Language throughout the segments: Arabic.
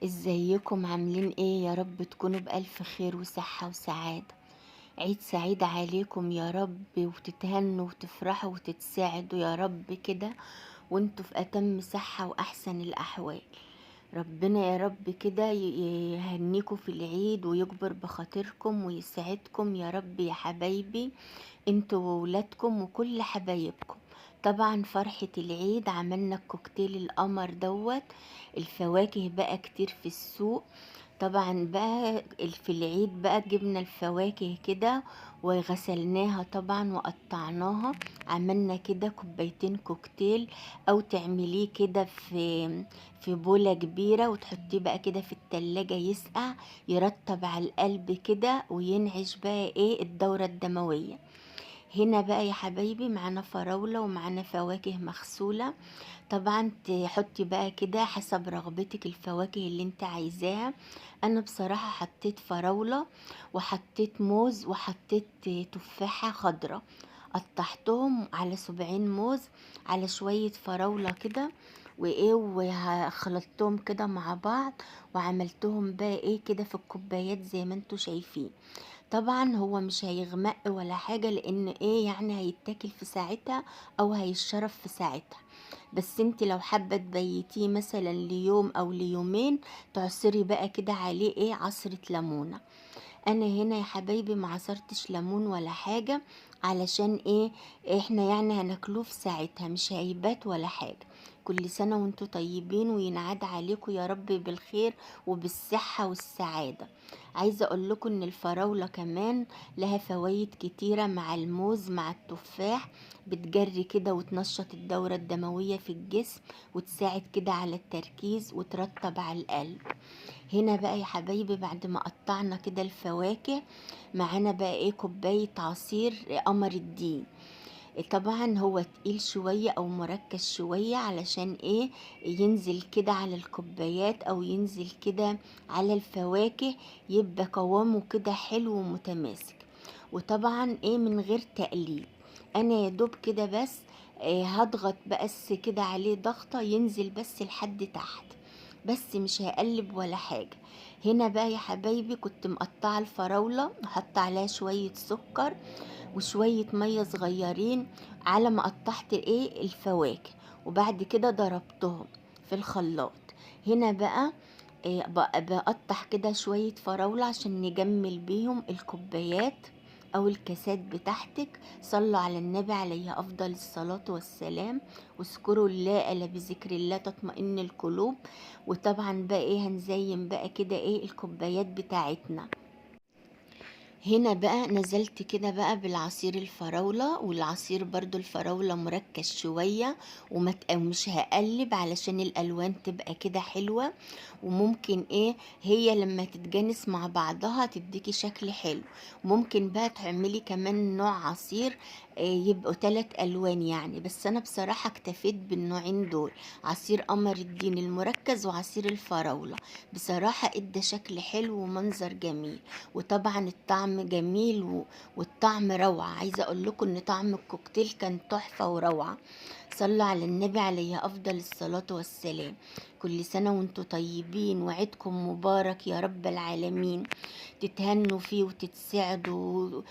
ازيكم عاملين ايه؟ يا رب تكونوا بألف خير وصحة وسعادة. عيد سعيد عليكم يا رب، وتتهنوا وتفرحوا وتتساعدوا يا رب كده، وانتوا في أتم صحة وأحسن الأحوال. ربنا يا رب كده يهنيكم في العيد ويكبر بخاطركم ويسعدكم يا رب يا حبايبي، انتوا وولادكم وكل حبايبكم. طبعا فرحة العيد عملنا الكوكتيل القمر دوت. الفواكه بقى كتير في السوق. طبعا بقى في العيد بقى جبنا الفواكه كده وغسلناها طبعا وقطعناها. عملنا كده كوبايتين كوكتيل، او تعمليه كده في بولة كبيرة وتحطيه بقى كده في التلاجة يسقع، يرطب على القلب كده وينعش بقى ايه الدورة الدموية. هنا بقى يا حبايبي معانا فراولة ومعانا فواكه مغسولة. طبعا تحطي بقى كده حسب رغبتك الفواكه اللي انت عايزاها. انا بصراحة حطيت فراولة وحطيت موز وحطيت تفاحة خضرة، قطعتهم على سبعين موز على شوية فراولة كده، وايه وخلطتهم كده مع بعض وعملتهم بقى ايه كده في الكوبايات زي ما انتوا شايفين. طبعا هو مش هيغمق ولا حاجة، لان ايه يعني هيتاكل في ساعتها او هيشرب في ساعتها. بس انت لو حابة تبيتيه مثلا ليوم او ليومين، تعصري بقى كده عليه ايه عصرة ليمونة. انا هنا يا حبايبي ما عصرتش ليمون ولا حاجة، علشان ايه؟ احنا يعني هناكلوه في ساعتها مش هيبات ولا حاجة. كل سنة وانتوا طيبين وينعاد عليكم يا رب بالخير وبالصحة والسعادة. عايزة اقول لكم ان الفراولة كمان لها فوائد كتيرة مع الموز مع التفاح، بتجري كده وتنشط الدورة الدموية في الجسم وتساعد كده على التركيز وترطب على القلب. هنا بقى يا حبايبي بعد ما قطعنا كده الفواكه، معانا بقى ايه كوباية عصير قمر الدين. طبعا هو تقيل شوية او مركز شوية، علشان ايه؟ ينزل كده على الكوبايات او ينزل كده على الفواكه، يبقى قوامه كده حلو ومتماسك. وطبعا ايه من غير تقليب، انا يا دوب كده بس هضغط بس كده عليه ضغطة ينزل بس لحد تحت، بس مش هقلب ولا حاجة. هنا بقى يا حبايبي كنت مقطعة الفراولة وحط عليها شوية سكر وشوية مية صغيرين على ما قطعت ايه الفواكه، وبعد كده ضربتهم في الخلاط. هنا بقى بقطع كده شوية فراولة عشان نجمل بيهم الكوبايات او الكاسات بتاعتك. صلوا على النبي عليه افضل الصلاة والسلام، واذكروا الله الا بذكر الله تطمئن القلوب. وطبعا بقى ايه هنزين بقى كده ايه الكوبايات بتاعتنا. هنا بقى نزلت كده بقى بالعصير الفراولة، والعصير برضو الفراولة مركز شوية، ومش هقلب علشان الألوان تبقى كده حلوة. وممكن ايه هي لما تتجانس مع بعضها تديكي شكل حلو. ممكن بقى تعملي كمان نوع عصير يبقوا 3 ألوان يعني، بس أنا بصراحة اكتفيت بالنوعين دول، عصير قمر الدين المركز وعصير الفراولة. بصراحة ادى شكل حلو ومنظر جميل، وطبعا الطعم جميل والطعم روعة. عايزة اقول لكم ان طعم الكوكتيل كان تحفة وروعة. صلوا على النبي عليه افضل الصلاة والسلام. كل سنة وانتوا طيبين وعيدكم مبارك يا رب العالمين، تتهنوا فيه وتتسعدوا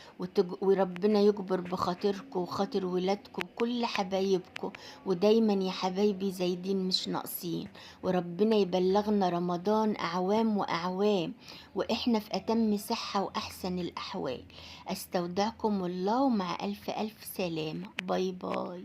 وربنا يجبر بخاطركم وخاطر ولادكم وكل حبايبكم، ودايما يا حبايبي زايدين مش ناقصين. وربنا يبلغنا رمضان أعوام وأعوام وإحنا في أتم صحة وأحسن الأحوال. أستودعكم الله، ومع ألف ألف سلامة. باي باي.